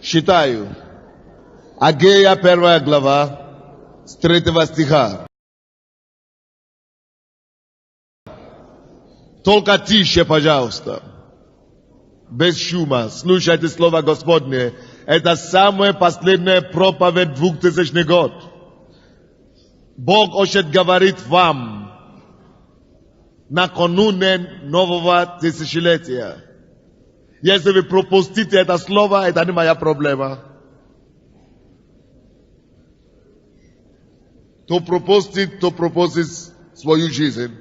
Считаю. Агея, 1 глава, с 3 стиха. Только тише, пожалуйста. Без шума. Слушайте слово Господне. Это самая последняя проповедь 2000 год. Бог хочет говорить вам накануне нового тысячелетия. Если вы пропустите это слово, это не моя проблема. То пропустит свою жизнь.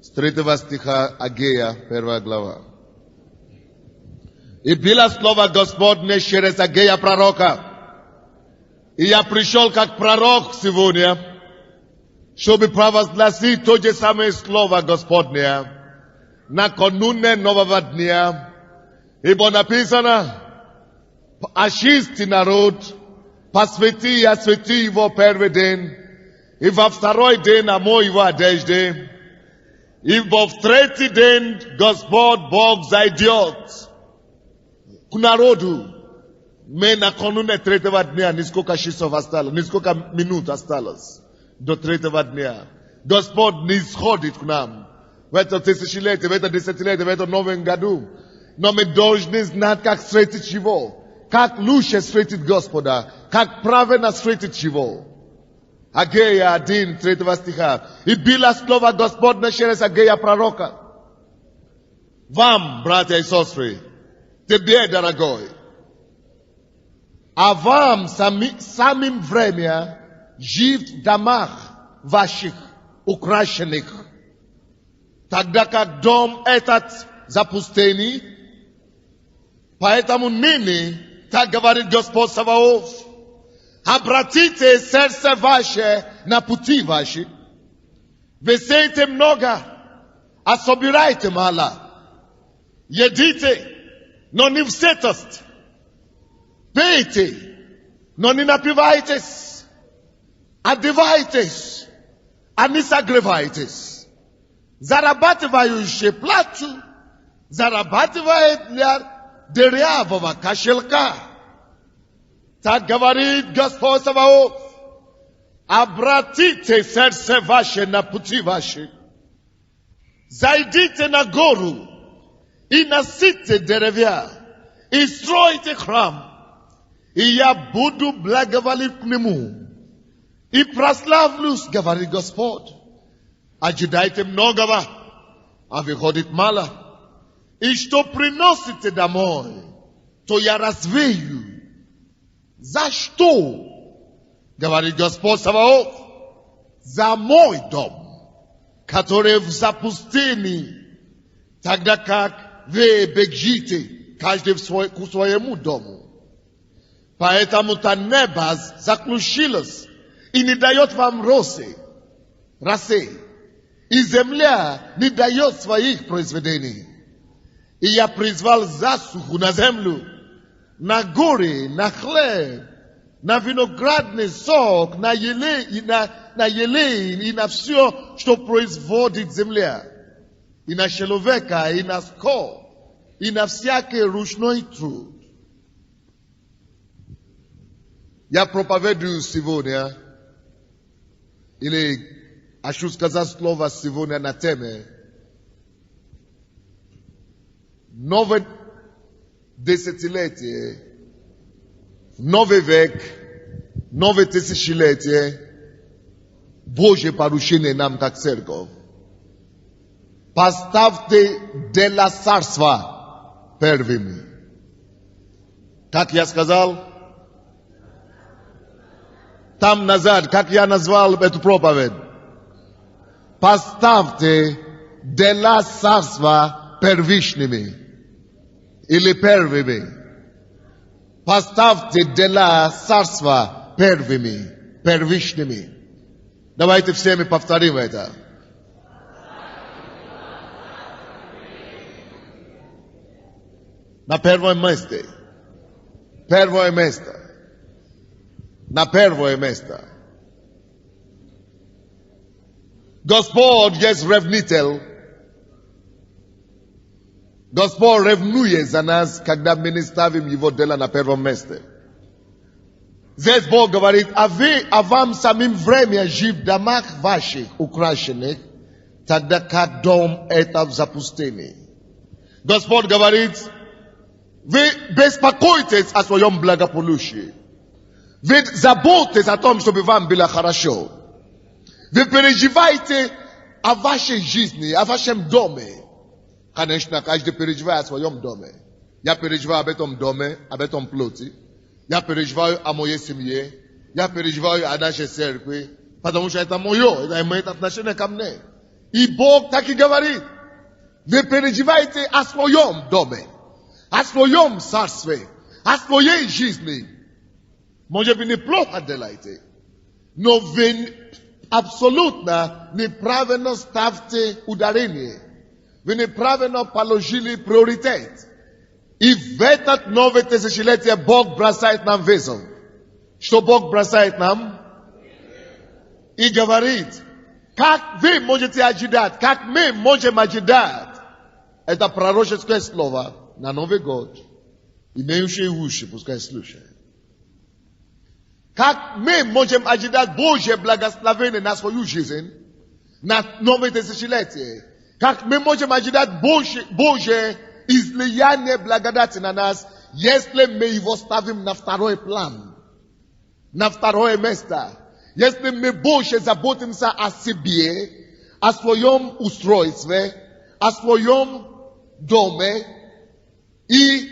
С 3 стиха Агея, 1 глава. И было слово Господне через Агея пророка. И я пришел как пророк сегодня, чтобы провозгласить то же самое слово Господне накануне нового дня. Ибо написано: очисти народ, посвяти и освети его первый день, и во второй день омой его одежды, ибо в третий день Господь Бог зайдет к народу. Мы накануне третьего дня, нисколько часов осталось, нисколько минут осталось до третьего дня. Господь не сходит к нам в это тысячелетие, в это десятилетие, в этом новом году. Но мы должны знать, как встретить его, как лучше встретить Господа, как правильно встретить его. Агея 1, 3 стиха. И было слово Господне через Агея пророка. Вам, братья и сестры, тебе, дорогой, а вам самим время жить в домах ваших украшенных, тогда как дом этот запустений. Поэтому ныне, так говорит Господь Саваоф, обратите сердце ваше на пути ваши, вы сеете много, а собирайте мало, едите, но не в сытость, пейте, но не напивайтесь, одевайтесь, а не согревайтесь. Зарабатывающие плату зарабатывает для дырявого кошелька. Так говорит Господь Саваоф. Обратите сердце ваше на пути ваши. Зайдите на гору и носите деревья, и стройте храм, и я буду благоволить к нему, и прославлюсь, говорит Господь. Ожидайте многого, а выходит мало. И что приносите домой, то я развею. За что? Говорит Господь Саваоф. За мой дом, который в запустении, тогда как вы бежите, каждый к своему дому. Поэтому-то небо заключилось и не дает вам росы, и земля не дает своих произведений. И я призвал засуху на землю, на горы, на хлеб, на виноградный сок, на елей и на все, что производит земля, и на человека, и на скот, и на всякий ручной труд. Я проповедую сегодня, или хочу сказать слово сегодня на теме новое десятилетие, новый век, новое тысячелетие, Божье поручение нам как церковь. Поставьте дело царства первыми. Как я сказал, там назад, как я назвал эту проповедь. Поставьте дела царства первичными или первыми. Поставьте дела царства первичными. Давайте все мы повторим это. На первом месте. Первое место. На первое место. Господь есть ревнитель Gospod revnuje za nas, когда мы не ставим его дело на первом месте. Здесь Бог говорит, а вам самим время жить в домах ваших украшенных, тогда как дом это в запустении. Господь говорит, вы беспокойтесь о своем благополучии. Вы заботитесь о том, чтобы вам было хорошо. Вы переживаете о вашей жизни, о вашем доме. Конечно, каждый переживает о своем доме. Я переживаю об этом доме, об этом плоти. Я переживаю о моей семье. Я переживаю о нашей церкви. Потому что это мое, это имеет отношение ко мне. И Бог так и говорит. Вы переживаете о своем доме, о своем царстве, о своей жизни. Может быть, неплохо делаете. Но вы абсолютно неправильно ставьте ударение. Вы неправильно положили приоритет. И в этот новое тысячелетие Бог бросает нам вызов. Что Бог бросает нам? И говорит, как вы можете ожидать, как мы можем ожидать. Это пророческое слово на Новый год. Имеющие уши, пускай слушают. Как мы можем ожидать Божье благословение на свою жизнь, на новое тысячелетие. Как мы можем ожидать Божье излияние благодати на нас, если мы его ставим на второй план, на второе место. Если мы больше заботимся о себе, о своем устройстве, о своем доме и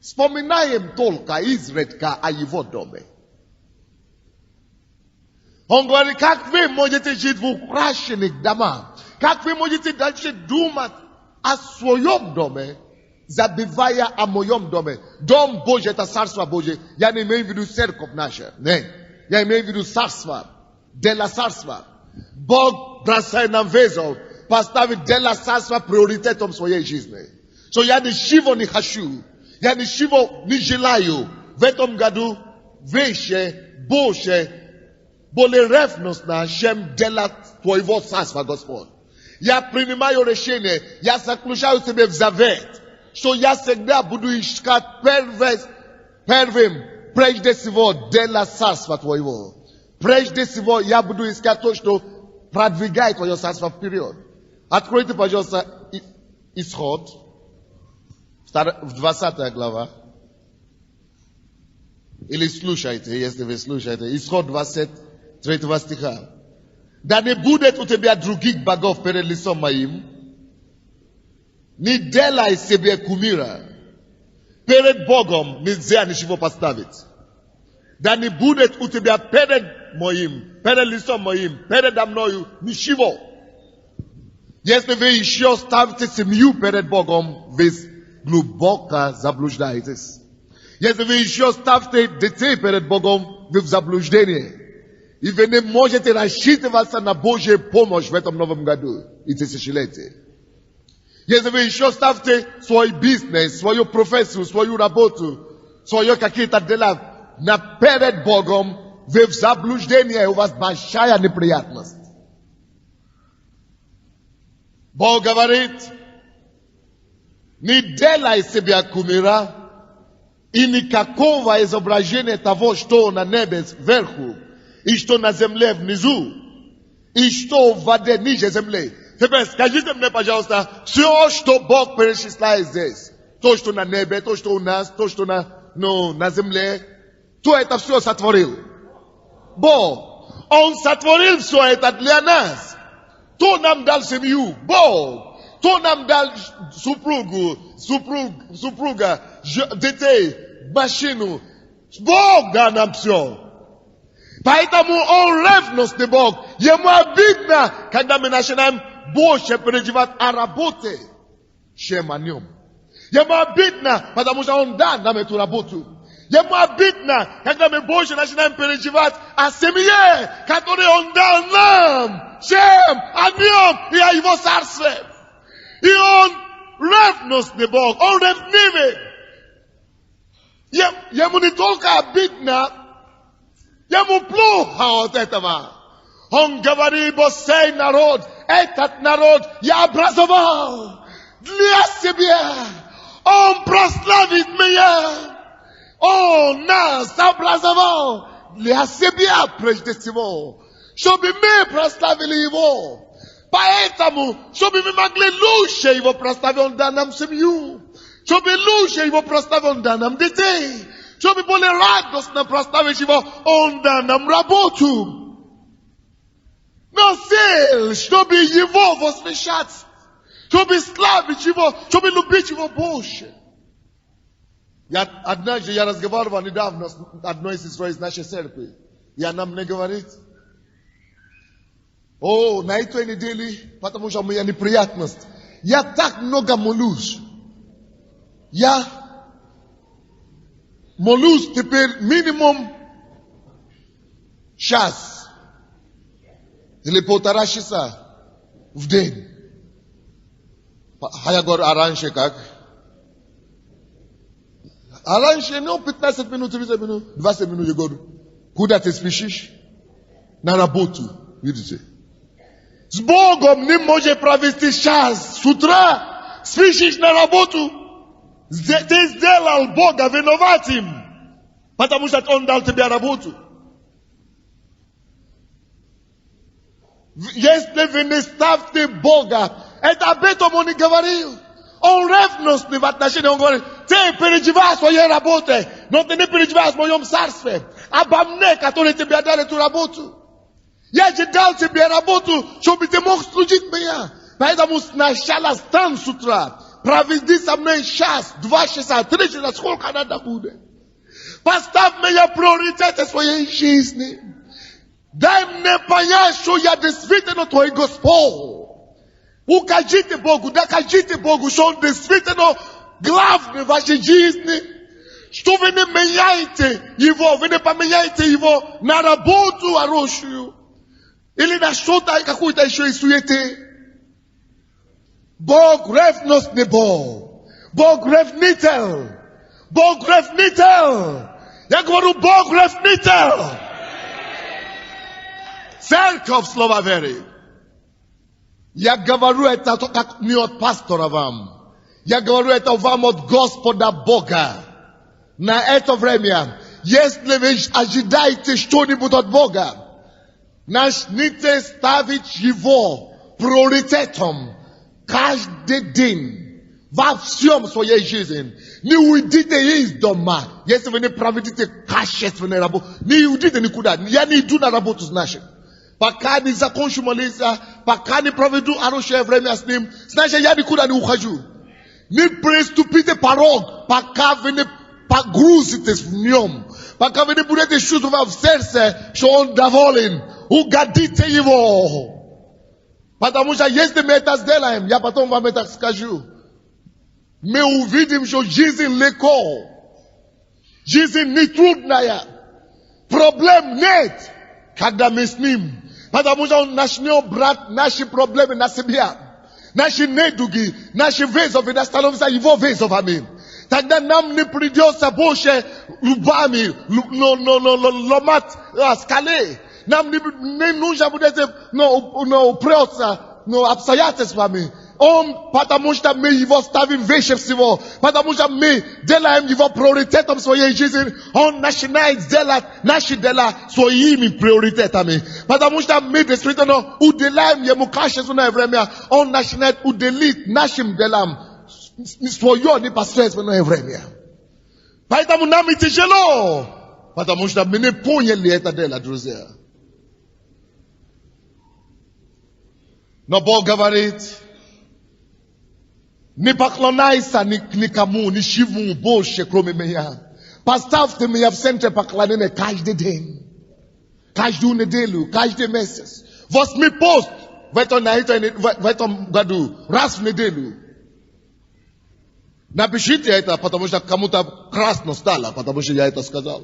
вспоминаем только изредка о его доме. Он говорит, как вы можете жить в украшенных домах? Как вы можете дальше думать о своем доме, забывая о моем доме? Дом Божий — это царство Божие. Я не имею в виду церковь наша. Нет. Я имею в виду царство. Дело царства. Бог бросает нам вызов поставить дело царства приоритетом своей жизни. So я ничего не хочу. Я ничего не желаю в этом году выше, больше, более ревностно, чем делать твоего царства, Господь. Я принимаю решение, я заключаю себе в завет, что я всегда буду искать первым, прежде всего, дело царства твоего. Прежде всего, я буду искать то, что продвигает твое царство вперед. Откройте, пожалуйста, Исход, 20 глава. Или слушайте, если вы слушаете. Исход 23 стиха. Да не будет у тебя других богов перед лицом моим. Не делай себе кумира. Перед Богом нельзя ничего поставить. Да не будет у тебя перед лицом моим, передо мною ничего. Если вы еще ставите семью перед Богом, вы глубоко заблуждаетесь. Если вы еще ставите детей перед Богом, вы в заблуждении. И вы не можете рассчитываться на Божью помощь в этом новом году и тысячелетии. Если вы еще ставите свой бизнес, свою профессию, свою работу, свои какие-то дела перед Богом, вы в заблуждении, у вас большая неприятность. Бог говорит, не делай себе кумира и никакого изображения того, что на небе вверху, и что на земле внизу, и что в воде ниже земли. Теперь скажите мне, пожалуйста, все, что Бог перечисляет здесь, то, что на небе, то, что у нас, то, что на земле, кто это все сотворил? Бог. Он сотворил все это для нас. Кто нам дал семью? Бог. Кто нам дал супруга, детей, машину? Бог дал нам все. Поэтому он ревностный Бог. Ему обидно, когда мы начинаем больше переживать о работе, чем о нем. Ему обидно, потому что он дал нам эту работу. Ему обидно, когда мы больше начинаем переживать о семье, которую он дал нам, чем о нем и о его царстве. И он ревностный Бог, он ревнивый. Ему не только обидно, ему плохо от этого. Он говорит, бо сей народ, этот народ я образовал. Для себя. Он прославит меня. Он нас образовал для себя прежде всего, чтобы мы прославили Его. Поэтому, чтобы мы могли лучше Его прославить, Он дал нам семью. Чтобы лучше Его прославить, Он дал нам детей. Чтобы более радостно прославить Его, Он дал нам работу. Но цель, чтобы Его возвещать, чтобы славить Его, чтобы любить Его больше. Однажды я разговаривал недавно с одной сестрой из нашей церкви. И она мне говорит, на этой неделе, потому что у меня неприятность, я так много молюсь. Я молюсь теперь минимум час или 1,5 часа в день. А я говорю, а раньше как? А раньше, 15 минут, 30 минут, 20 минут, я говорю, куда ты спешишь? На работу, видите? С Богом не можешь провести час с утра, спешишь на работу. Ты сделал Бога виноватым, потому что Он дал тебе работу. Если вы не ставите Бога, это об этом Он и говорил. Он ревностный в отношении, Он говорит, ты переживаешь своей работе, но ты не переживаешь в моем царстве. Обо мне, который тебе дал эту работу. Я же дал тебе работу, чтобы ты мог служить меня. Поэтому сначала встань с утра, проведи со мной час, 2 часа, 3 часа, сколько надо будет. Поставь меня приоритеты своей жизни. Дай мне понять, что я действительно твой Господь. Укажите Богу, докажите Богу, что Он действительно главный в вашей жизни. Что вы не меняете Его, вы не поменяете Его на работу хорошую. Или на что-то, какую-то еще и суеты. Бог ревностный Бог. Бог ревнитель. Бог ревнитель. Я говорю, Бог ревнитель. Церковь слова веры. Я говорю это как не от пастора вам. Я говорю это вам от Господа Бога. На это время, если вы ожидаете что-нибудь от Бога, начните ставить Его приоритетом каждый день во всем своей жизни. Не уйдите из дома, если вы не проведите качественную работу. Не уйдите никуда. Я не иду на работу с нашим. Пока не закончу молиться, пока не проведу хорошее время с ним, значит я никуда не ухожу. Не приступите порог, пока вы не погрузитесь в нем. Пока вы не будете чувствовать в сердце, что Он доволен. Угодите Его. Потому что если мы это сделаем, я потом вам это скажу. Мы увидим, что жизнь легко. Жизнь не трудная. Проблем нет, когда мы с ним. Потому что Он начнет брать наши проблемы на себя. Наши недуги, наши вызовы, на становится Его вызовами. Тогда нам не придется больше лбами ломать скалы. Нам не нужно будет упрется обстоятельствами. Он, потому что мы Его ставим выше всего. Потому что мы делаем Его приоритетом своей жизни. Он начинает делать наши дела своими приоритетами. Потому что мы действительно уделяем Ему качественное время. Он начинает уделить нашим делам свое непосредственное время. Поэтому нам и тяжело. Потому что мы не поняли это дело, друзья. Но Бог говорит, не поклоняйся никому, ничему больше, кроме меня. Поставьте меня в центре поклонения каждый день. Каждую неделю, каждый месяц. 8 пост в этом году, раз в неделю. Напишите это, потому что кому-то красно стало, потому что я это сказал.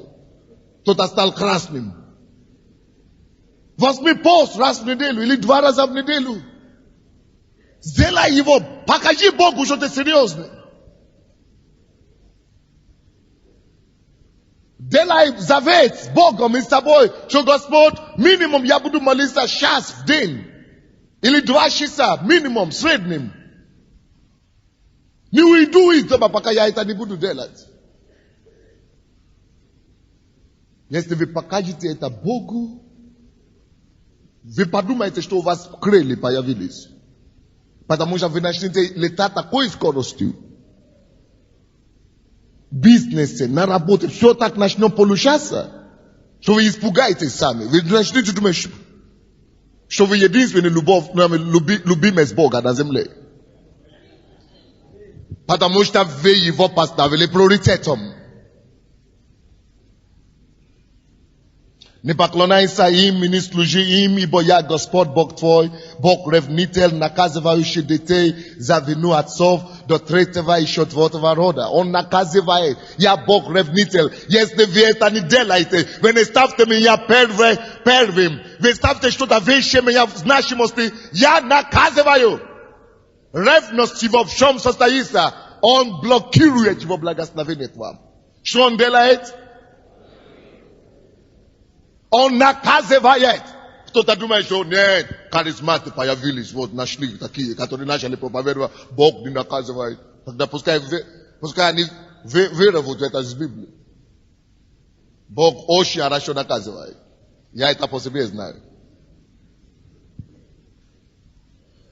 Кто-то стал красным. 8 пост раз в неделю или 2 раза в неделю. Сделай его, покажи Богу, что ты серьезный. Делай завет с Богом и с тобой, что Господь, минимум я буду молиться час в день. Или 2 часа, минимум, средним. Не уйду из дома, пока я это не буду делать. Если вы покажете это Богу, вы подумаете, что у вас крылья появились. Потому что вы начнете летать такой скоростью. В бизнесе, на работе, все так начнет получаться, что вы испугаетесь сами. Вы начнете думать, что вы единственный любимец Бога на земле. Потому что вы его поставили приоритетом. Не поклоняйся им, не служи им, ибо я Господь Бог твой, Бог ревнитель, наказывающий детей за вину отцов до 3-го и еще 4-го рода. Он наказывает. Я Бог ревнитель. Если вы это не делаете, вы не ставьте меня первым. Вы ставьте что-то выше меня в значимости. Я наказываю. Ревность его в чем состоится? Он блокирует его благословение к вам. Что он делает? Он наказывает. Кто-то думает, что нет, харизматы появились, вот нашли такие, которые начали проповедовать, Бог не наказывает. Тогда пускай они вырвут это из Библии. Бог очень хорошо наказывает. Я это по себе знаю.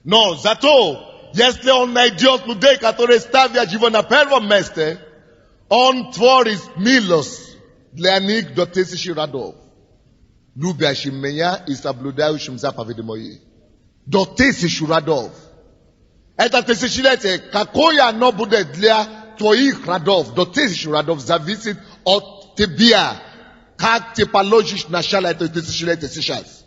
Но зато, если он найдет людей, которые ставят его на первом месте, он творит милость для них до 1000 родов. Любящим меня и соблюдающим заповеди мои. До 1000 родов. Это тысячелетие, какое оно будет для твоих родов, до 1000 родов, зависит от тебя. Как ты положишь начало этого тысячелетия сейчас.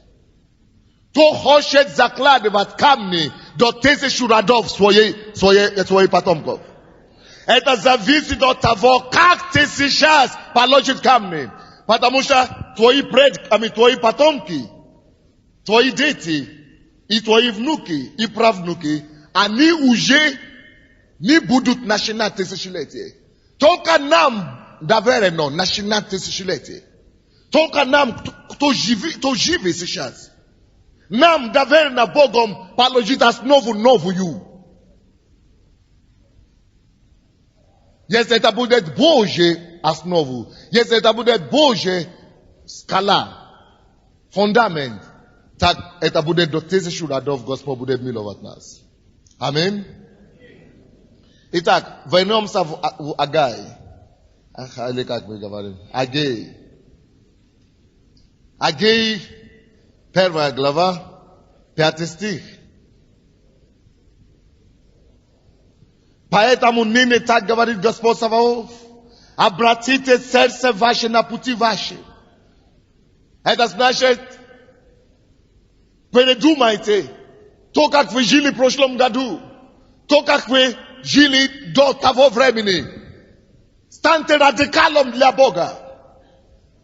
Кто хочет закладывать камни до 1000 родов своих потомков. Это зависит от того, как ты сейчас положишь камни. Потому что твои потомки, твои дети, и твои внуки, и правнуки, они уже не будут начинать тысячелетие. Только нам доверено начинать тысячелетие. Только нам, кто живет сейчас. Нам доверено Богом положить основу новую. Если это будет Божья основу, если это будет Божья скала, фундамент, так это будет до 1000 родов, Господь будет миловать нас. Аминь. Итак, вернемся в Агай. Или как мы говорим? Агей. Агей, 1 глава, 5 стих. Поэтому ныне так говорит Господь Саваоф: обратите сердце ваше на пути ваши. Это значит, передумайте то, как вы жили в прошлом году, то, как вы жили до того времени. Станьте радикалом для Бога.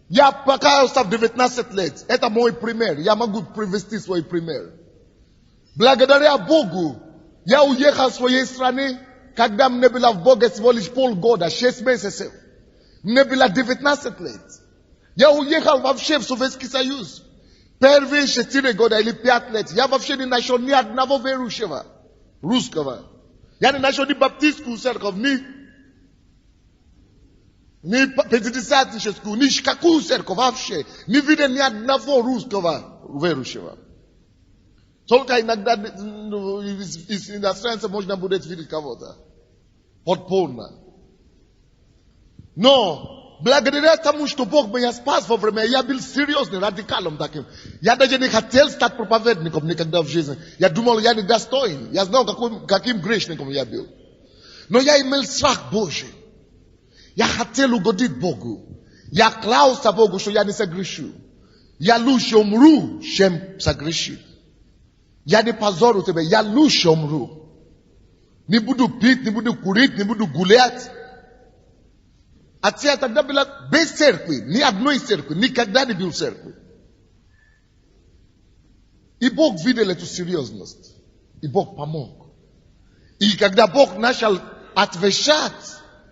Я покаялся в 19 лет. Это мой пример. Я могу привести свой пример. Благодаря Богу, я уехал в своей стране, когда мне было в Боге всего лишь полгода, 6 месяцев. Мне было 19 лет. Я уехал вообще в Советский Союз. Первые 4 года или 5 лет я вообще не нашел ни одного верующего русского. Я не нашел ни баптистскую церковь, ни пятидесятническую, ни какую церковь вообще. Не видел ни одного русского верующего. Только иногда из иностранцев можно будет видеть кого-то. Подпольно. Но, благодаря тому, что Бог меня спас во время, я был серьезным, радикалом таким. Я даже не хотел стать проповедником никогда в жизни. Я думал, я недостоин. Я знал, каким грешником я был. Но я имел страх Божий. Я хотел угодить Богу. Я клялся Богу, что я не согрешу. Я лучше умру, чем согрешить. Я не позорю тебя, я лучше умру. Не буду пить, не буду курить, не буду гулять. А я тогда была без церкви, ни одной церкви, никогда не был в церкви. И Бог видел эту серьезность. И Бог помог. И когда Бог начал отвечать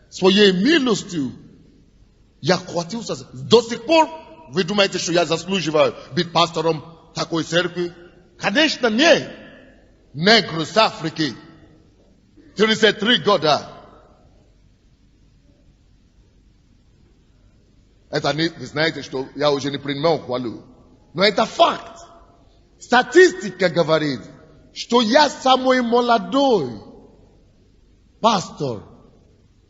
своей милостью, я хватился. До сих пор вы думаете, что я заслуживаю быть пастором такой церкви? Конечно, нет. Негры с Африки. 33 года. Это не, вы знаете, что я уже не принимал хвалу. Но это факт. Статистика говорит, что я самый молодой пастор.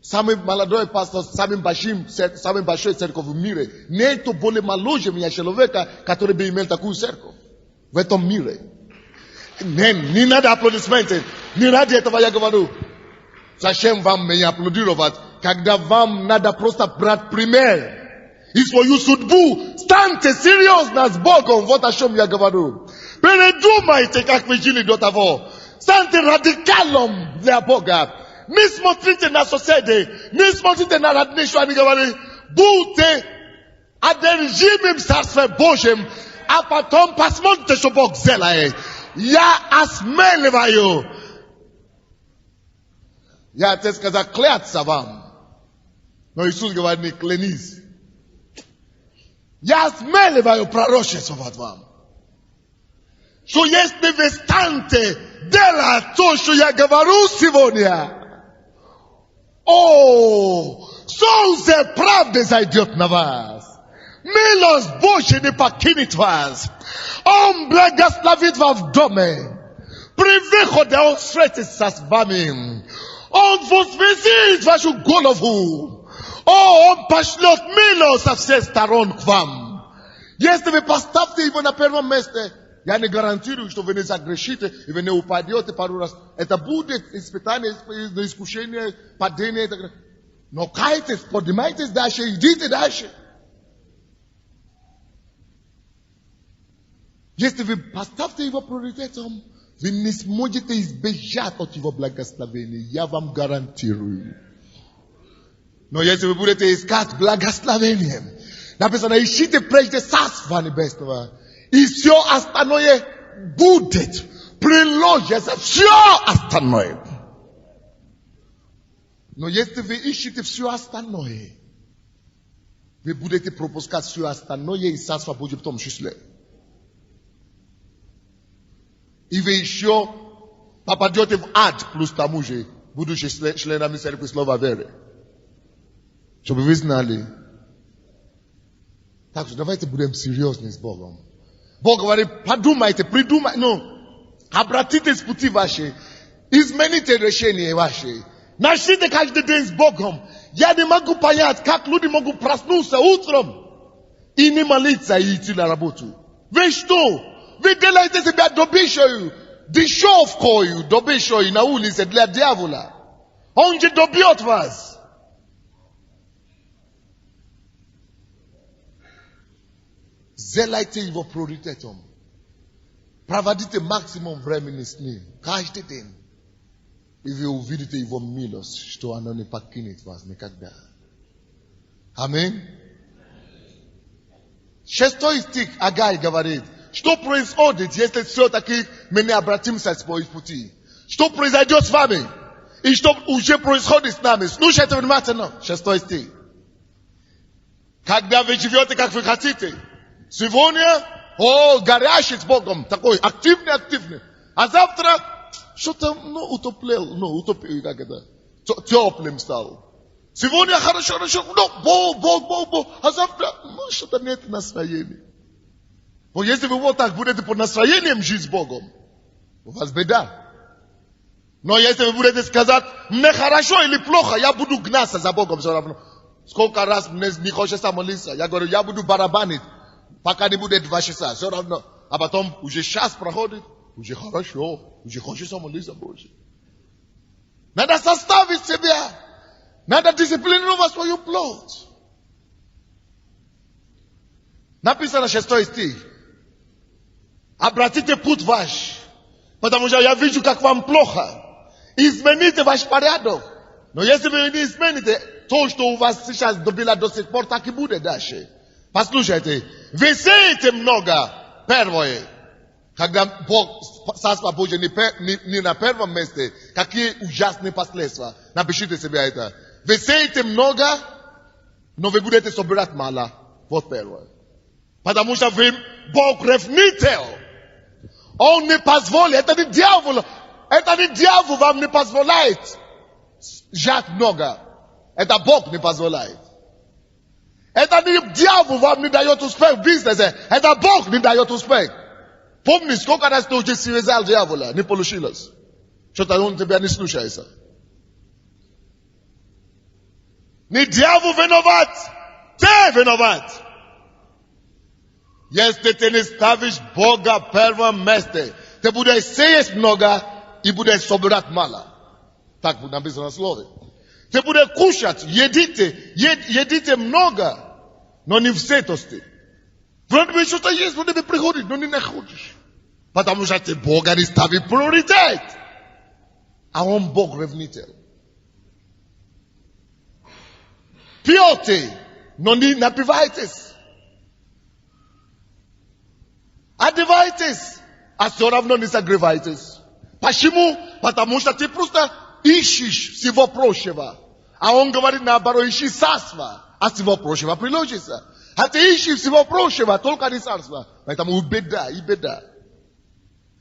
Самый молодой пастор, самой большой церковь в мире. Нету более моложе меня человека, который бы имел такую церковь в этом мире. Не надо аплодисменты. Не ради этого я говорю. Зачем вам меня аплодировать, когда вам надо просто брать пример? И свою судьбу станьте серьезно с Богом. Вот о чем я говорю. Передумайте, как вы жили до того. Станьте радикалом для Бога. Не смотрите на соседей, не смотрите на родных, что они говорят. Будьте одержимым Царством Божьим, а потом посмотрите, что Бог сделает. Я осмеливаю. Я хотел сказать, кляться вам. Но Иисус говорит, не клянись. Я осмеливаю пророчествовать вам. Что если вы станете делать то, что я говорю сегодня, солнце правды зайдет на вас. Милость Божья не покинет вас. Он благословит вас в доме. При выходе Он встретится с вами. Он возвысит вашу голову. Он пошлет милость со всех сторон к вам. Если вы поставите Его на первом месте, я не гарантирую, что вы не загрешите и вы не упадете пару раз. Это будет испытание, искушение, падение. Но кайтесь, поднимайтесь дальше, идите дальше. Если вы поставите Его приоритетом, вы не сможете избежать от Его благословения. Я вам гарантирую. Но если вы будете искать благословение, написано, ищите прежде Царства Небесного, и все остальное будет. Приложится все остальное. Но если вы ищете все остальное, вы будете пропускать все остальное и Царство Божье в том числе. И вы еще попадете в ад, плюс тому же, будучи членами церкви слова веры. Чтобы вы знали. Так что давайте будем серьезны с Богом. Бог говорит, подумайте, придумайте, обратитесь в пути ваши, измените решения ваши. Начните каждый день с Богом. Я не могу понять, как люди могут проснуться утром и не молиться и идти на работу. Вы что? Вы делаете себя добычей, дешевкой, добычей на улице для дьявола. Он же добьет вас. Сделайте Его приоритетом. Проводите максимум времени с Ним. Каждый день. И вы увидите Его милость, что она не покинет вас никогда. Аминь. 6 стих Агай говорит, что происходит, если все-таки мы не обратимся с пути? Что произойдет с вами? И что уже происходит с нами? Слушайте внимательно. 6 стих. Когда вы живете, как вы хотите. Сегодня, горящий с Богом, такой активный. А завтра, что-то, утопил, как это, теплым стал. Сегодня хорошо, Бог, а завтра, что-то нет настроения. Но если вы вот так будете по настроениям жить с Богом, у вас беда. Но если вы будете сказать, мне хорошо или плохо, я буду гнаться за Богом все равно. Сколько раз мне не хочется молиться, я говорю, я буду барабанить. Пока не будет 2 часа, все равно. А потом уже час проходит, уже хорошо, уже хочется молиться Боже. Надо составить себя. Надо дисциплинировать свою плоть. Написано 6 стих. Обратите путь ваш, потому что я вижу, как вам плохо. Измените ваш порядок. Но если вы не измените, то, что у вас сейчас добило до сих пор, так и будет дальше. Послушайте, вы сеете много, первое, когда Бог, Царство Божье не на первом месте, какие ужасные последствия. Напишите себе это. Вы сеете много, но вы будете собирать мало. Вот первое. Потому что Бог ревнитель. Он не позволит, это не дьявол. Это не дьявол вам не позволяет жать много. Это Бог не позволяет. Это не дьявол вам не дает успех в бизнесе. Это Бог не дает успех. Помни, сколько раз ты уже связал дьявола, не получилось. Что-то он тебя не слушается. Не дьявол виноват, ты виноват. Если ты не ставишь Бога в первом месте, ты будешь сеять много и будешь собирать мало. Так написано в слове. Ты будешь кушать, едите много, но не в сытости. Вроде бы что-то есть, вроде бы приходит, но не находишь. Потому что ты Бога не ставишь приоритет. А он Бог ревнитель. Пьете, но не напивайтесь. Одевайтесь, а все равно не согревайтесь. Почему? Потому что ты просто ищешь всего прочего. А он говорит наоборот, ищи царство, а всего прочего приложится. А ты ищешь всего прочего, только не царство. Поэтому и беда.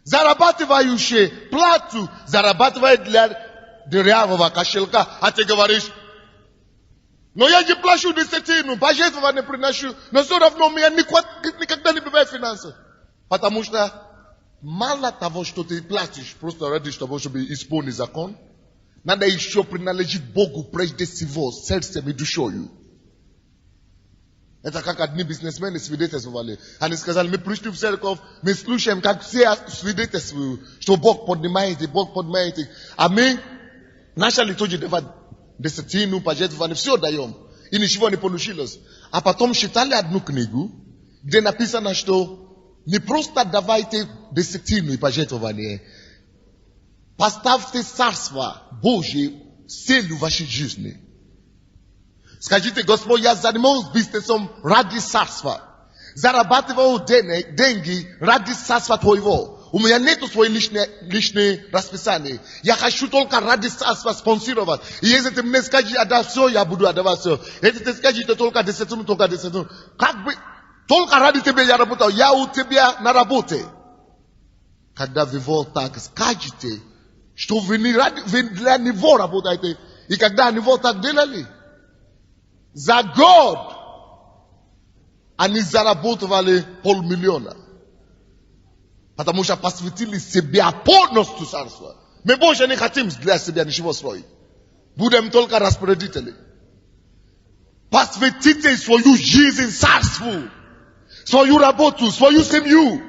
Зарабатывающий плату, зарабатывает для дырявого кошелька, а ты говоришь, но я не плачу десятину, пожертвования приношу, но все равно у меня никогда не бывает финансов. Потому что мало того, что ты платишь, просто ради того, чтобы исполнить закон, надо еще принадлежить Богу прежде всего, сердцем и душою. Это как одни бизнесмены свидетельствовали. Они сказали, мы пришли в церковь, мы слушаем, как все свидетельствуют, что Бог поднимает их. А мы начали тоже давать десятину, пожертвования, все даем. И ничего не получилось. А потом читали одну книгу, где написано, что не просто давайте десятину и пожертвования, поставьте царство Божье целью вашей жизни. Скажите, Господь, я занимаюсь бизнесом ради царства. Зарабатываю деньги ради царства Твоего. У меня нету своей личной расписания. Я хочу только ради царства спонсировать. И если ты мне скажешь, отдай все, я буду отдавать все. Если ты скажешь, только десятину. Как бы, только ради тебя я работал. Я у тебя на работе. Когда вы вот так скажете, что вы для него работаете. И когда они вот так делали, за год они заработали 500 000. Потому что посвятили себя полностью царству. Мы больше не хотим для себя ничего строить. Будем только распорядители. Посвятите свою жизнь царству. Свою работу, свою семью.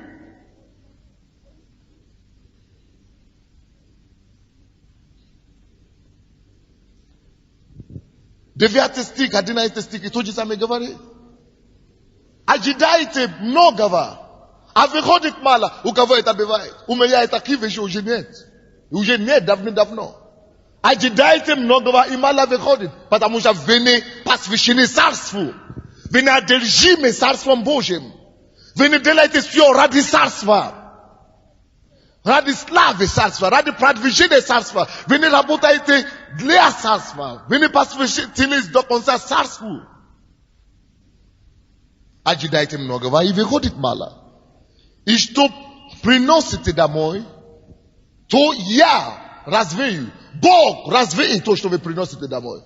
Девятый стих, 11 стих, и то же самое говорит. Ожидайте многого, а выходит мало. У кого это бывает? У меня таких вещей уже нет. Уже нет давно. Ожидайте многого, и мало выходит. Потому что вы не посвящены царству. Вы не одержимы царством Божьим. Вы не делаете все ради царства. Ради славы царства, ради продвижения царства. Вы не работаете для царства. Вы не посвящены до конца царству. Ожидайте многого, и выходит мало. И что приносите домой, то я развею. Бог развеет то, что вы приносите домой.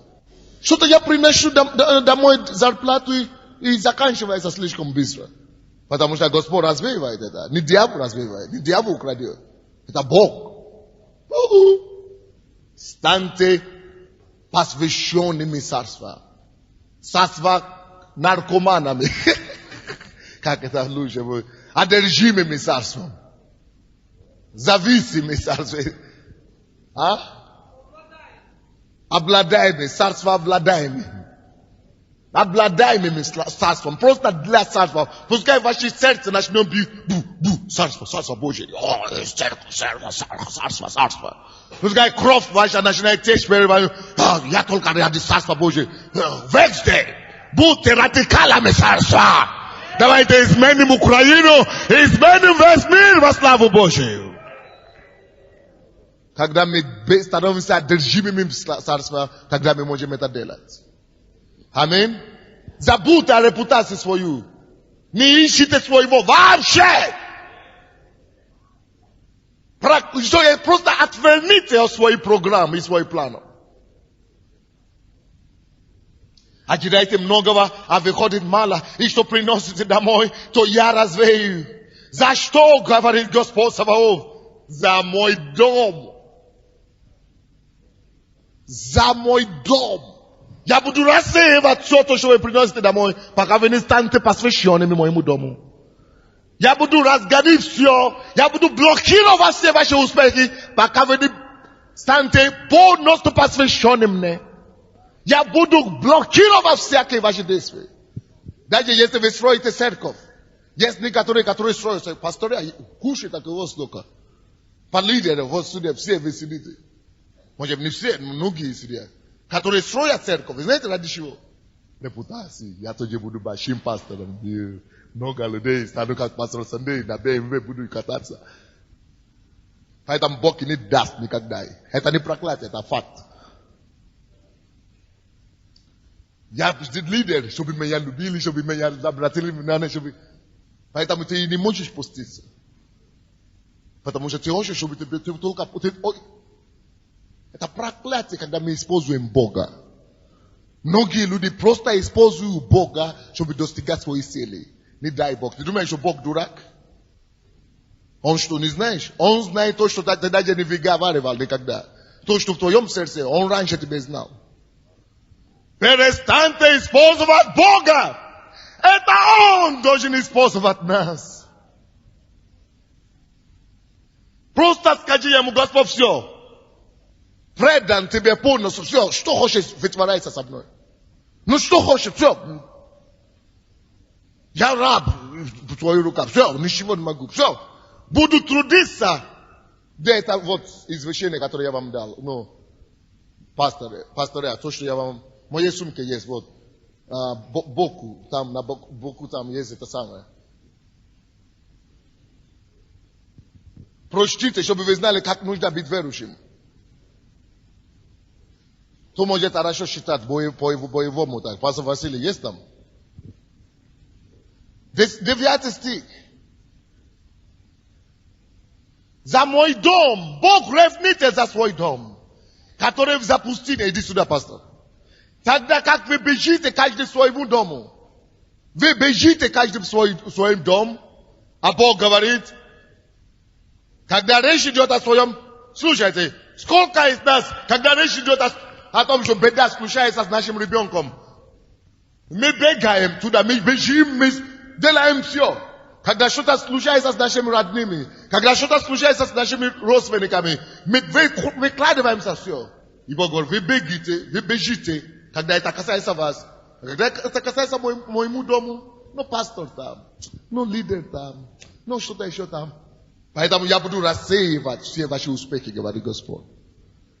Что-то я приношу домой зарплату и заканчивается слишком быстро. Потому что Господь развеивает это. Не дьявол развеивает, не дьявол украдет. Это Бог. Станьте посвященными царства. Царства наркоманами. Как это лучше будет? Одержимыми царством. Зависимыми царством. Обладаемыми. Царство обладаемыми. Обладаемыми царством. Просто для царства. Пускай ваше сердце начнет бить. Царство Божье. Царство. Пускай кровь ваша начинает течь. Я только ради царства Божьего. Везде. Будьте радикалами царства. Давайте изменим Украину. Изменим весь мир во славу Божию. Когда мы становимся одержимыми царства, тогда мы можем это делать. Аминь. Забудьте о репутации свою. Не ищите своего вообще. Что есть просто отверните от своей программы и своей плана. Ожидайте многого, а выходит мало. И что приносите домой, то я развею. За что, говорит Господь Саваоф? За мой дом. За мой дом. Я буду рассеивать все то, что вы приносите домой, пока вы не станете посвященными моему дому. Я буду разгонить все. Я буду блокировать все ваши успехи, пока вы не станете полностью посвященными мне. Я буду блокировать всякие ваши действия. Даже если вы строите церковь. Есть некоторые, которые строят. Пасторы кушают от его столько. По лидерам, вот сюда, все вы сидите. Может, не все, многие сидят. Которые строят церковь. Вы знаете, ради чего? Репутации. Я тоже буду большим пастором. Много людей стану как пастор Сандей, на БМВ буду кататься. Поэтому Бог не даст никогда. Это не проклятие, это факт. Я лидер, чтобы меня любили, чтобы меня обратили внимание, чтобы... Поэтому ты не можешь пуститься. Потому что ты хочешь, чтобы ты только... Это проклятие, когда мы используем Бога. Многие люди просто используют Бога, чтобы достигать своей цели. Не дай Бог. Ты думаешь, что Бог дурак? Он что, не знаешь? Он знает то, что ты даже не выговаривал никогда. То, что в твоем сердце, он раньше тебя знал. Перестаньте использовать Бога. Это Он должен использовать нас. Просто скажи ему, Господь, все. Предан тебе полностью, все. Что хочешь, вытворяйся со мной. Ну что хочешь, все. Я раб в твоих руках. Все, ничего не могу. Все. Буду трудиться. Да это вот извещение, которое я вам дал. Ну, пасторы, то, что я вам... В моей сумке есть вот боку, там на боку там есть это самое. Прочтите, чтобы вы знали, как нужно быть верующим. Кто может хорошо считать боевому так? Пастор Василий есть там? 9 стих. За мой дом. Бог ревните за свой дом, который в запустине. Иди сюда, пастор. Тогда как вы бежите каждый в своему дому. Вы бежите каждый в своем дом. А Бог говорит, когда речь идет о своем... Слушайте, сколько из нас, когда речь идет о том, что беда случается с нашим ребенком, мы бегаем туда, мы бежим, мы делаем все. Когда что-то случается с нашими родными, когда что-то случается с нашими родственниками, мы выкладываемся все. И Бог говорит, вы бежите, когда это касается вас. Когда это касается моему дому, ну пастор там, ну лидер там, ну что-то еще там. Поэтому я буду рассеивать все ваши успехи, говорит Господь.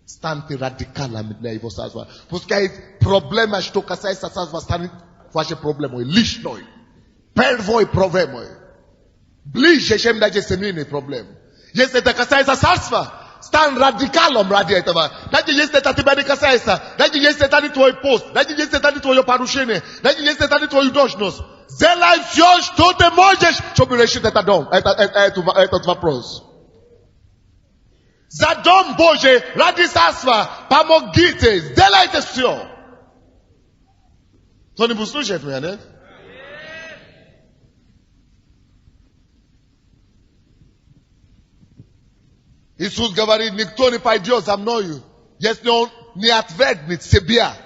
Станьте радикалами для его царства. Пускай проблема, что касается царства, станет вашей проблемой личной. Первой проблемой. Ближе, чем даже семейный проблем. Если это касается царства, стань радикалом ради этого. Даже если это тебя не касается, даже если это не твой пост, даже если это не твое порушение, даже если это не твою должность, сделай все, что ты можешь, чтобы решить этот вопрос. За дом Божий, ради царства, помогите, сделайте все. Кто-нибудь слушает меня, нет? Иисус говорит, никто не пойдет за мною, если он не отвергнет себя,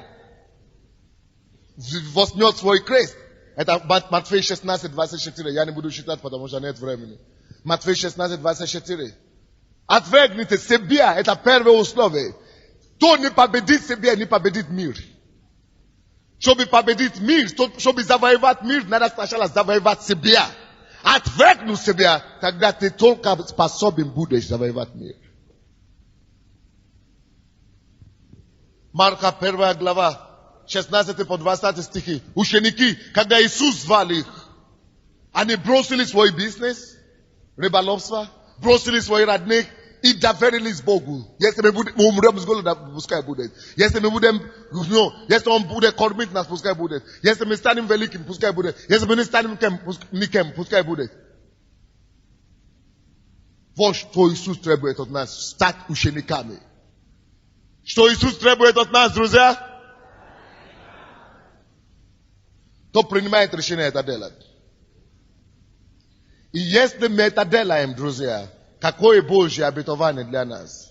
возьмет свой крест. Это Матфея 16, 24. Я не буду читать, потому что нет времени. Матфея 16, 24. Отвергните себя, это первое условие. Кто не победит себя, не победит мир. Чтобы победить мир, чтобы завоевать мир, надо сначала завоевать себя. Отвергнуть себя, тогда ты только способен будешь завоевать мир. Марка 1 глава, 16 по 20 стихи. Ученики, когда Иисус звал их, они бросили свой бизнес, рыболовство, бросили свой родных и доверились Богу. Если мы умрем с голода, пускай будет. Если если Он будет кормить нас, пускай будет. Если мы станем великим, пускай будет. Если мы не станем никем, пускай будет. Вот что Иисус требует от нас, стать учениками. Что Иисус требует от нас, друзья? Кто принимает решение это делать? И если мы это делаем, друзья, какое Божье обетование для нас?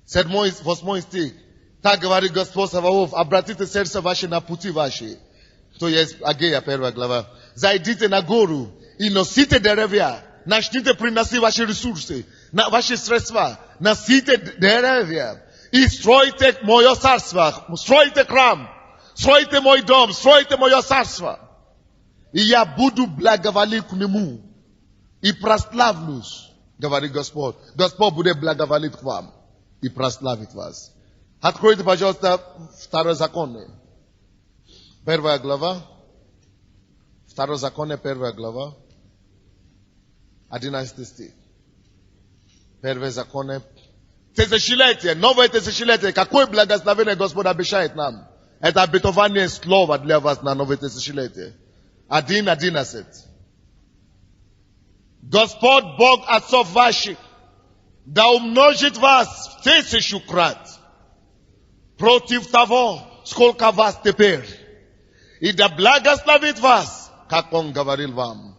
7-8 стих. Так говорит Господь Саваоф, обратите сердце ваше на пути ваши. То есть Агея 1 глава. Зайдите на гору и носите деревья. Начните приносить ваши ресурсы, ваши средства. Носите деревья. И стройте мое царство. Стройте храм. Стройте мой дом. Стройте мое царство. И я буду благоволить к нему. И прославлюсь, говорит Господь. Господь будет благоволить к вам. И прославит вас. Откройте, пожалуйста, Второзаконие. 1 глава. Второзаконие, 1 глава. 11 стих. Первозаконие. Тысячелетие, новое тысячелетие. Какое благословение Господь обещает нам? Это обетование слова для вас на новое тысячелетие. 1:11. Господь Бог отцов ваших да умножит вас в 1000 крат против того, сколько вас теперь. И да благословит вас, как Он говорил вам.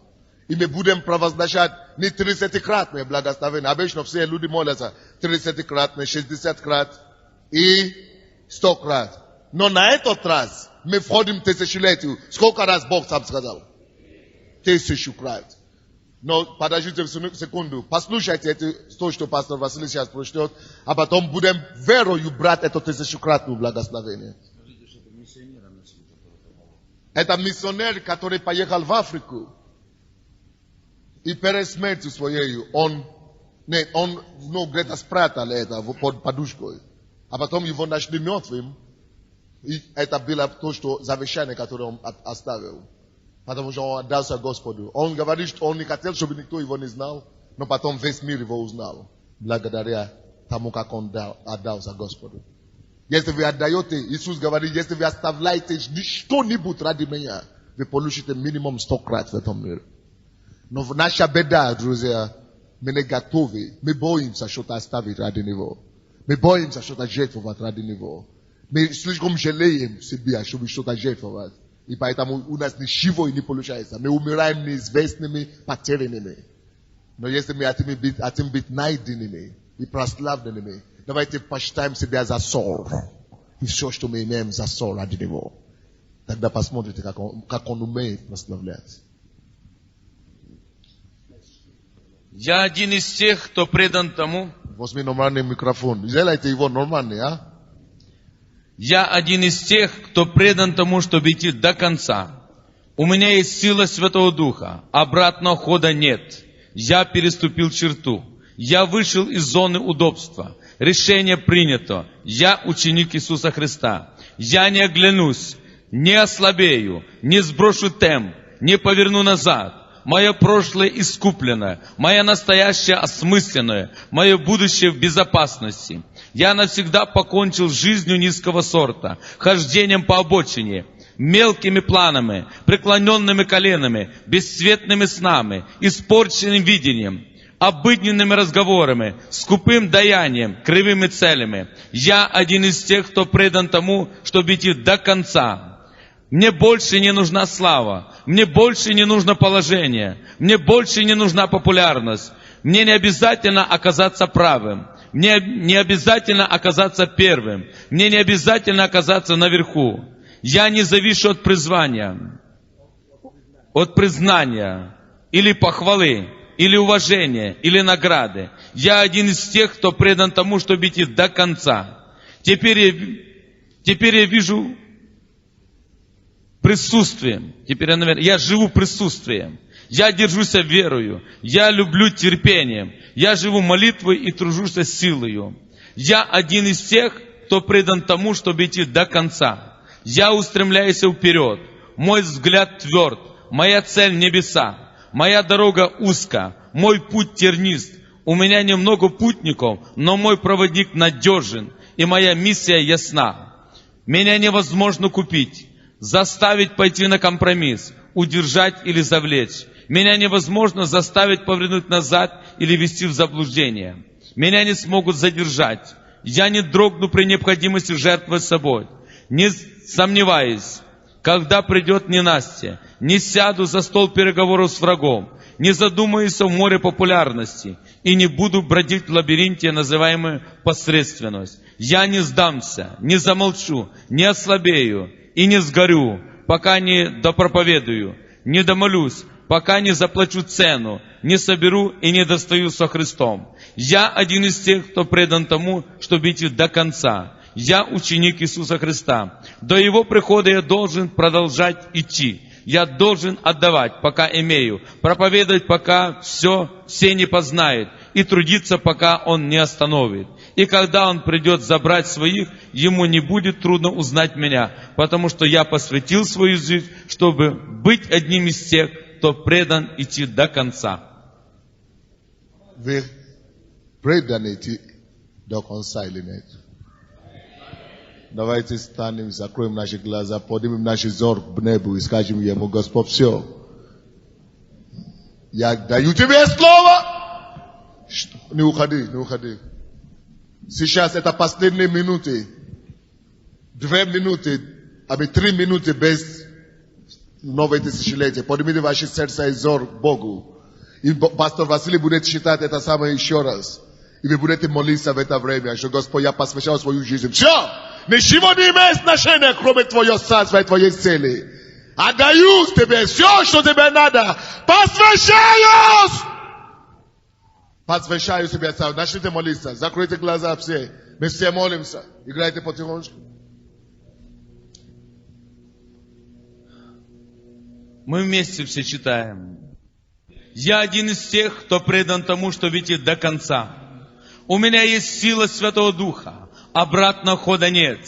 И мы будем провозглашать не 30-кратное благословение. Обычно все люди молятся 30-кратное, 60 крат и 100 крат. Но на этот раз мы входим в тысячелетие. Сколько раз Бог сам сказал? 1000 крат. Но подождите секунду. Послушайте то, что пастор Василий сейчас прочтет. А потом будем верою брать это 1000-кратное благословение. Это миссионер, который поехал в Африку. И перед смертью своей он где-то спрятал это под подушкой. А потом его нашли мертвым. И это было то, что завещание, которое он оставил. Потому что он отдался Господу. Он говорит, что он не хотел, чтобы никто его не знал. Но потом весь мир его узнал. Благодаря тому, как он отдался Господу. Если вы отдаете, Иисус говорит, если вы оставляете что-нибудь ради меня, вы получите минимум 100 крат в этом мире. Но наша беда, друзья, мы не готовы. Мы боимся что-то оставить ради него. Мы боимся что-то жертвовать ради него. Мы слишком жалеем себя, чтобы что-то жертвовать. И поэтому у нас ничего и не получается. Мы умираем неизвестными, потерянными. Но если мы хотим быть найденными и прославленными, давайте посчитаем себя за ссор. И все, что мы имеем, за ссор ради него. Тогда посмотрите, как он умеет прославлять. Я один из тех, кто предан тому. Возьми нормальный микрофон. Сделайте его нормальный, а? Я один из тех, кто предан тому, чтобы идти до конца. У меня есть сила Святого Духа. Обратного хода нет. Я переступил черту. Я вышел из зоны удобства. Решение принято. Я ученик Иисуса Христа. Я не оглянусь, не ослабею, не сброшу темп, не поверну назад. Мое прошлое искуплено, мое настоящее осмысленно, мое будущее в безопасности. Я навсегда покончил с жизнью низкого сорта, хождением по обочине, мелкими планами, преклоненными коленами, бесцветными снами, испорченным видением, обыденными разговорами, скупым даянием, кривыми целями. Я один из тех, кто предан тому, чтобы идти до конца. Мне больше не нужна слава, мне больше не нужно положение, мне больше не нужна популярность. Мне не обязательно оказаться правым, мне не обязательно оказаться первым, мне не обязательно оказаться наверху. Я не завишу от призвания, от признания, или похвалы, или уважения, или награды. Я один из тех, кто предан тому, чтобы идти до конца. Теперь я вижу присутствием. Я живу присутствием. Я держусь верою. Я люблю терпением. Я живу молитвой и тружусь силою. Я один из тех, кто предан тому, чтобы идти до конца. Я устремляюсь вперед. Мой взгляд тверд. Моя цель небеса. Моя дорога узка. Мой путь тернист. У меня немного путников, но мой проводник надежен. И моя миссия ясна. Меня невозможно купить, заставить пойти на компромисс, удержать или завлечь. Меня невозможно заставить повернуть назад или ввести в заблуждение. Меня не смогут задержать. Я не дрогну при необходимости жертвовать собой. Не сомневаюсь, когда придет ненастье, не сяду за стол переговоров с врагом, не задумаюсь в море популярности и не буду бродить в лабиринте, называемой посредственность. Я не сдамся, не замолчу, не ослабею и не сгорю, пока не допроповедую, не домолюсь, пока не заплачу цену, не соберу и не достаю со Христом. Я один из тех, кто предан тому, чтобы идти до конца. Я ученик Иисуса Христа. До Его прихода я должен продолжать идти. Я должен отдавать, пока имею, проповедовать, пока все не познает, и трудиться, пока Он не остановит. И когда Он придет забрать своих, Ему не будет трудно узнать меня, потому что я посвятил свою жизнь, чтобы быть одним из тех, кто предан идти до конца. Вы преданы идти до конца или нет? Давайте станем, закроем наши глаза, поднимем наш взор к небу и скажем Ему: Господь, все. Я даю Тебе слово. Не уходи, не уходи. Сейчас это последние минуты. 2 минуты, 3 минуты без новое тысячелетие. Поднимите ваши сердца и взор к Богу. И пастор Василий будет читать это самое еще раз. И вы будете молиться в это время, что Господь, я посвящал свою жизнь. Все! Ничего не имеет значения, кроме Твоего царства и Твоей цели. Отдаю Тебе все, что Тебе надо. Посвящаюсь! Посвящаю Тебе сам. Начните молиться. Закройте глаза все. Мы все молимся. Играйте потихонечку. Мы вместе все читаем. Я один из тех, кто предан тому, чтобы идти до конца. У меня есть сила Святого Духа. Обратного хода нет.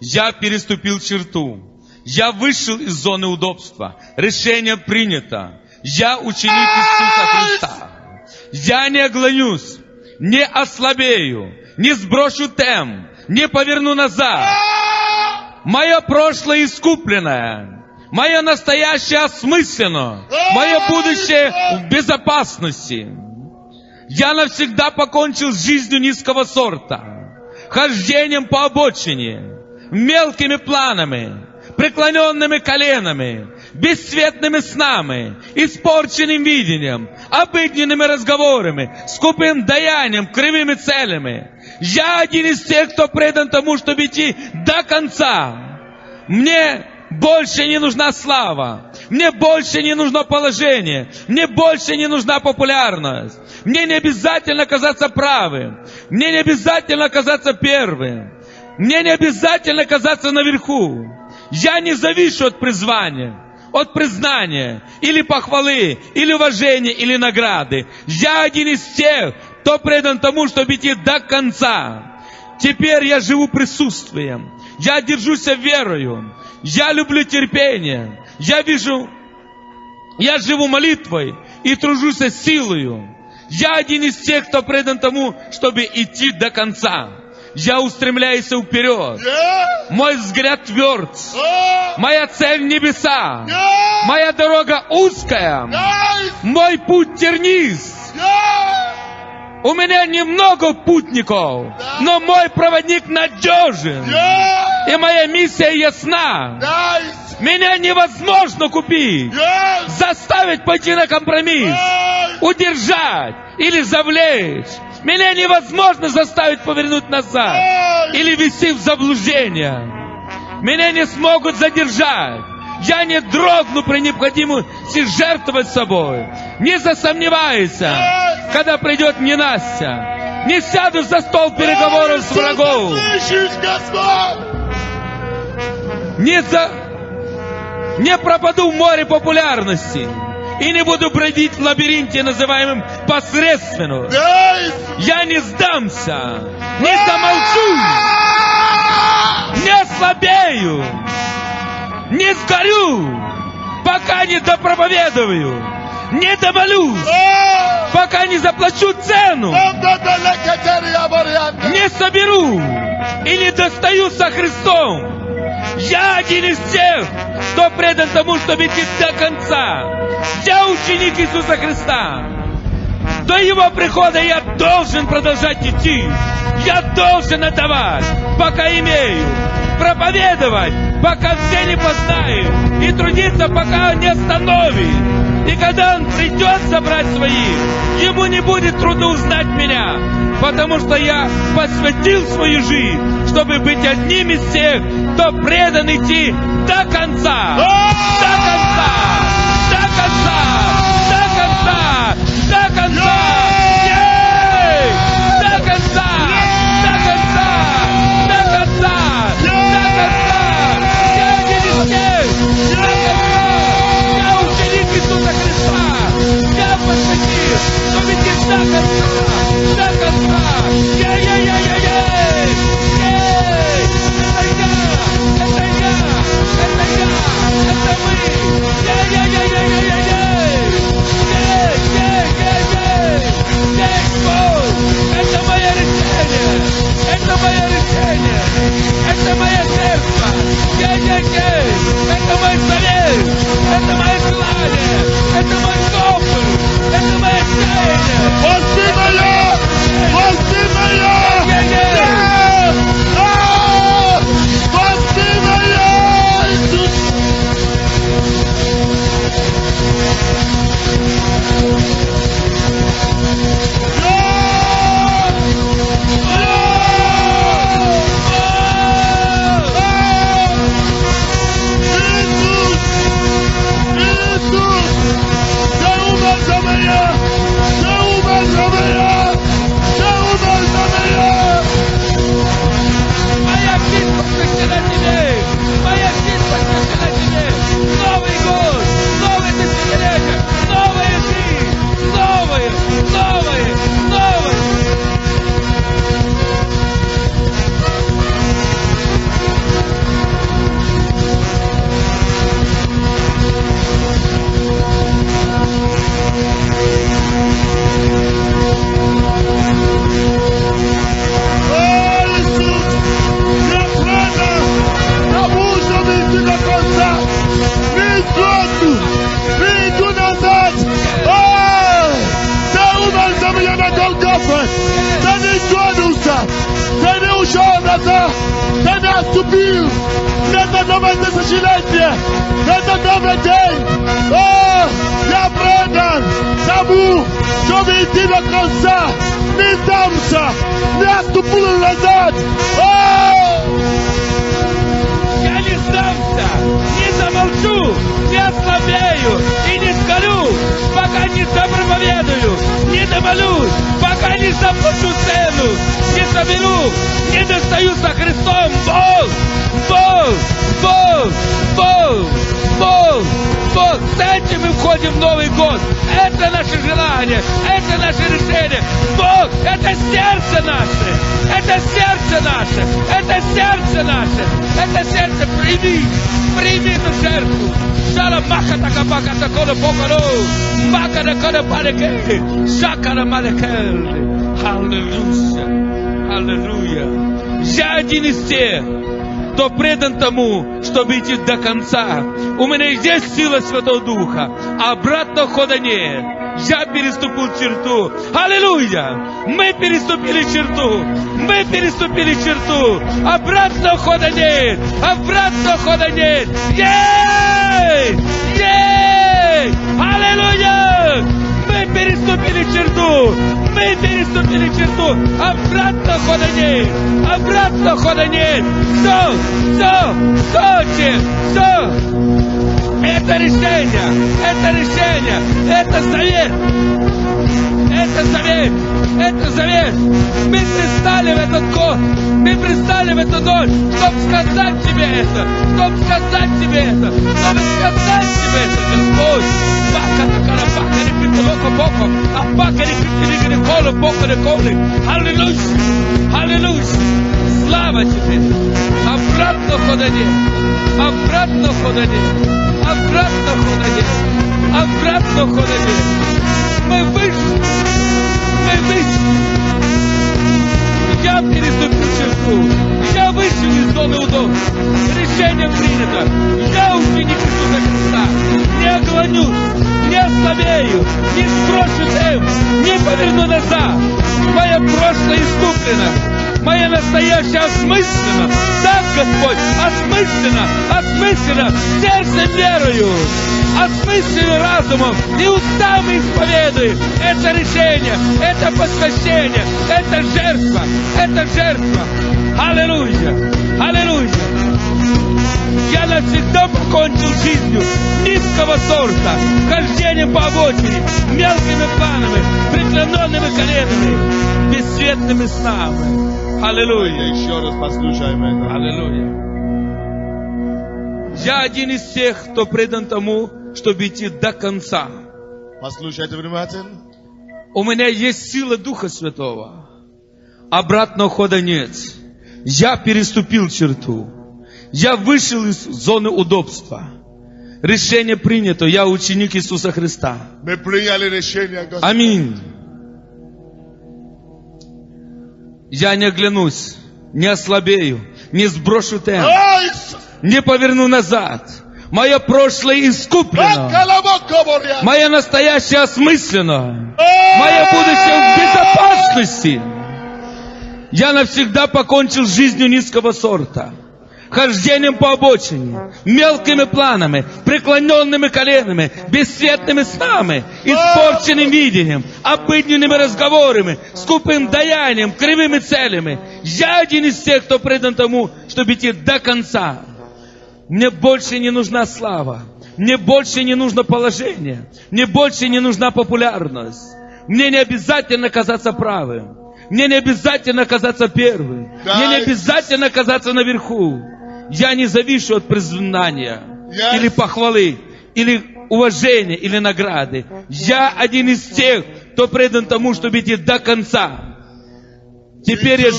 Я переступил черту. Я вышел из зоны удобства. Решение принято. Я ученик Иисуса Христа. Я не оглянусь, не ослабею, не сброшу темп, не поверну назад. Мое прошлое искупленное. Мое настоящее осмысленно. Мое будущее в безопасности. Я навсегда покончил с жизнью низкого сорта, хождением по обочине, мелкими планами, преклоненными коленами, бесцветными снами, испорченным видением, обыденными разговорами, скупым даянием, кривыми целями. Я один из тех, кто предан тому, чтобы идти до конца. Мне больше не нужна слава. Мне больше не нужно положение. Мне больше не нужна популярность. Мне не обязательно казаться правым. Мне не обязательно казаться первым. Мне не обязательно казаться наверху. Я не завишу от призвания, от признания, или похвалы, или уважения, или награды. Я один из тех, кто предан тому, чтобы идти до конца. Теперь я живу присутствием. Я держусь верою. Я люблю терпение. Я живу молитвой и тружусь силою. Я один из тех, кто предан тому, чтобы идти до конца. Я устремляюсь вперед. Мой взгляд тверд. Моя цель небеса. Моя дорога узкая. Мой путь тернист. У меня немного путников, но мой проводник надежен. И моя миссия ясна. Меня невозможно купить, заставить пойти на компромисс, удержать или завлечь. Меня невозможно заставить повернуть назад или ввести в заблуждение. Меня не смогут задержать. Я не дрогну при необходимости жертвовать собой. Не засомневайся, когда придет ненастье. Не сяду за стол переговоров с врагом. Не пропаду в море популярности. И не буду бродить в лабиринте, называемом посредственным. Я не сдамся, не замолчу, не ослабею, не сгорю, пока не допроповедую, не домолюсь, пока не заплачу цену, не соберу и не достаю со Христом. Я один из тех, кто предан тому, чтобы идти до конца. Я ученик Иисуса Христа. До Его прихода я должен продолжать идти. Я должен отдавать, пока имею. Проповедовать, пока все не познают. И трудиться, пока Он не остановит. И когда Он придет забрать своих, Ему не будет трудно узнать меня. Потому что я посвятил свою жизнь, чтобы быть одним из тех, кто предан идти до конца. До конца! До конца! До конца! До конца! До конца! До конца! До конца! До конца! Я один из тех! До конца! Я ученик Иисуса Христа! Я посвятил, чтобы идти до конца! До конца! Это мы! Это мое решение! Это мое решение! Это мое сердце! Это мой совет! Это мое желание! Это мой вопль! Это мое чаяние! Прости моя! Прости моя! Прости моя! Ten наступил! Это новое тысячелетие! Это новый день! Я предан тому, чтобы идти до конца! Не дамся! Не отступлю назад! Я не сдамся! Не замолчу! Не ослабею! И не скажу, пока не запроповедую! Не домолюсь, пока не заплачу цену! Не соберу! Не достаю со Христом! Бог! С этим мы входим в Новый год! Это наше желание! Это наше решение! Бог! Это сердце наше! Это сердце наше! Это сердце наше! Это сердце! Прими эту жертву! Шала маха така бака такого покоро! Мака такого палеке! Шакара малеке! Аллилуйя! Я один из тех, кто предан тому, чтобы идти до конца. У меня есть сила Святого Духа, а обратного хода нет. Я переступил черту. Аллилуйя! Мы переступили черту. Мы переступили черту. Обратного хода нет. Обратного хода нет. Есть! Аллилуйя! Мы переступили черту. Мы переступили черту. Обратного хода нет. Обратного хода нет. Все. Это решение. Это завет. Это завет. Мы пристали в этот год. Мы пристали в эту ночь, чтобы сказать тебе это. Господь. Аллилуйя. Слава тебе. Обратного хода нет. Мы вышли. Я переступил черту. Я вышел из зоны удобства. Решение принято. Я ученик Иисуса Христа. Не оглонюсь, не ослабею, не сброшу темп, не поверну назад. Мое прошлое искуплено, мое настоящее осмысленно. Так, Господь, осмысленно, сердцем верую, осмысленно разумом и устами исповедую. Это решение, это посвящение, это жертва. Аллилуйя, аллилуйя. Я навсегда покончил жизнью низкого сорта, хождением по обочине, мелкими планами, преклоненными коленами, бесцветными снами. Аллилуйя. Еще раз послушаем это. Аллилуйя. Я один из тех, кто предан тому, чтобы идти до конца. Послушайте внимательно. У меня есть сила Духа Святого. Обратного хода нет. Я переступил черту. Я вышел из зоны удобства. Решение принято. Я ученик Иисуса Христа. Мы приняли решение, Господь. Аминь. Я не оглянусь, не ослабею, не сброшу темп, не поверну назад. Мое прошлое искуплено. Мое настоящее осмысленно. Мое будущее в безопасности. Я навсегда покончил с жизнью низкого сорта, хождением по обочине, мелкими планами, преклоненными коленами, бесцветными снами, испорченным видением, обыденными разговорами, скупым даянием, кривыми целями. Я один из тех, кто предан тому, чтобы идти до конца. Мне больше не нужна слава, мне больше не нужно положение, мне больше не нужна популярность. Мне не обязательно казаться правым. Мне не обязательно казаться первым. Мне не обязательно казаться наверху. Я не завишу от признания, или похвалы, или уважения, или награды. Я один из тех, кто предан тому, чтобы идти до конца. Теперь я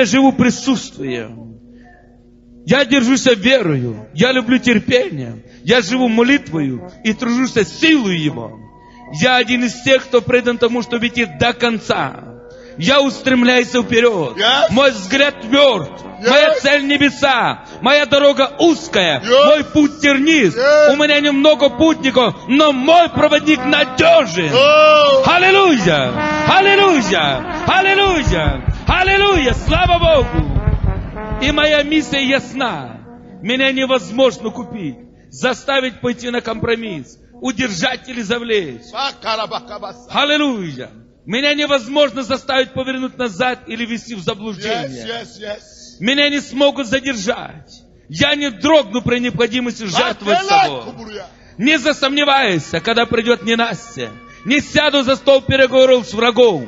живу присутствием. Я держусь верою. Я люблю терпением. Я живу молитвою и тружусь силой Его. Я один из тех, кто предан тому, чтобы идти до конца. Я устремляюсь вперед. Мой взгляд тверд. Моя цель небеса. Моя дорога узкая. Мой путь тернист. У меня немного путников, но мой проводник надежен. Аллилуйя! Аллилуйя! Аллилуйя! Аллилуйя! Слава Богу! И моя миссия ясна. Меня невозможно купить, заставить пойти на компромисс, удержать или завлечь. Аллилуйя! Меня невозможно заставить повернуть назад или ввести в заблуждение. Меня не смогут задержать. Я не дрогну при необходимости жертвовать собой. Не засомневайся, когда придет ненастье. Не сяду за стол переговоров с врагом.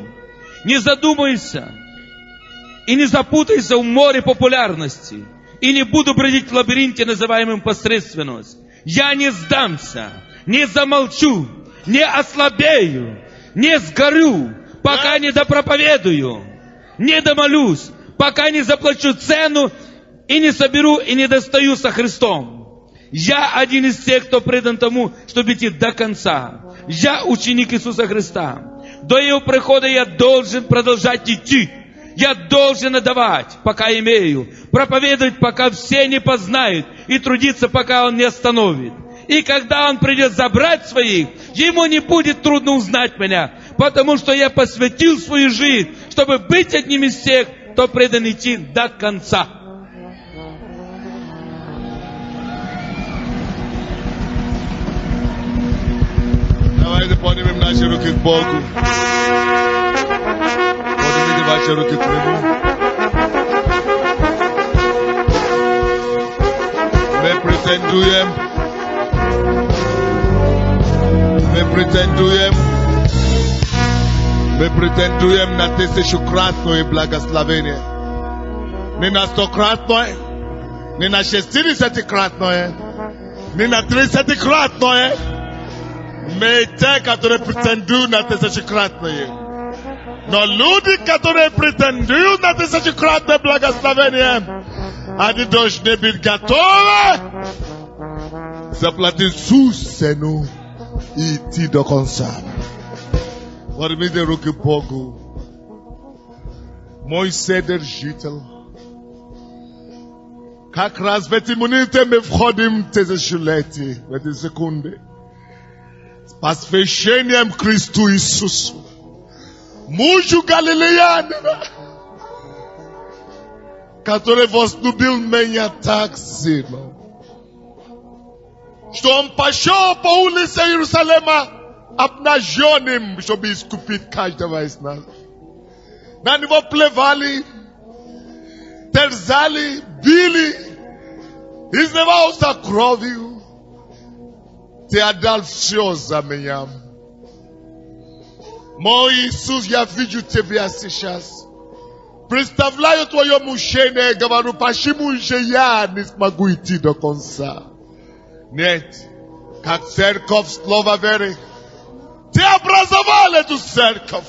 Не задумайся и не запутайся в море популярности. И не буду бродить в лабиринте, называемом посредственность. Я не сдамся, не замолчу, не ослабею, не сгорю, пока не допроповедую, не домолюсь, пока не заплачу цену и не соберу и не достаю со Христом. Я один из тех, кто предан тому, чтобы идти до конца. Я ученик Иисуса Христа. До Его прихода я должен продолжать идти. Я должен отдавать, пока имею, проповедовать, пока все не познают, и трудиться, пока Он не остановит. И когда Он придет забрать своих, Ему не будет трудно узнать меня, потому что я посвятил свою жизнь, чтобы быть одним из тех, кто предан идти до конца. Давайте поднимем наши руки к Богу. Поднимите ваши руки к Нему. Мы претендуем на тысячекратное благословение. Не на 100-кратное, не на 60-кратное, не на 30-кратное. Мы те, которые претендуют на тысячекратное. Но люди, которые претендуют на тысячекратное благословение, они должны быть готовы заплатить всю цену и идти до конца. Поднимите руки Богу. Мой Вседержитель, как раз в эти минуты мы входим в тысячелетие, в эти секунды. З посвящением Христу Иисусу. Мужу Галилеянина, который возлюбил меня так сильно, что он пошел по улице Иерусалима обнаженным, чтобы искупить каждого из нас. На него плевали, терзали, били, изливался кровью. Ты отдал все за меня. Мой Иисус, я вижу тебя сейчас. Представляю твое мучение и говорю, почему же я не смогу идти до конца? Нет, как церковь слова веры. Ты образовал эту церковь.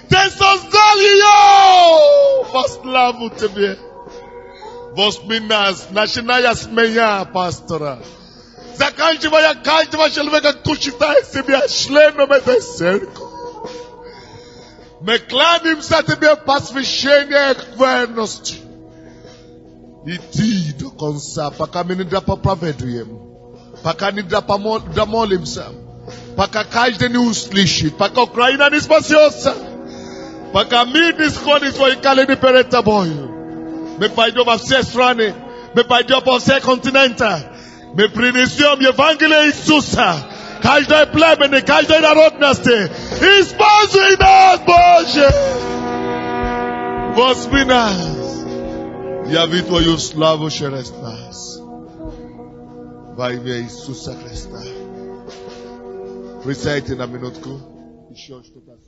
Ты создал ее во славу тебе. Возьми нас, начиная с меня, пастора. Заканчивая каждого человека, кто считает себя членом этой церкви. Мы кланяемся тебе посвящение к верности. Иди до конца, пока мы не проповедуем, пока не домолимся, пока каждый не услышит, пока Украина не спасется, пока мир не сходит свои колени перед тобой. Мы пойдем во все страны, мы пойдем по все континенты, мы принесем Евангелие Иисуса. Каждой племени, каждой народности. Используй нас, Боже! Возьми нас. Яви твою славу через нас. Во имя Иисуса Христа. Присядьте на минутку. Еще что-то.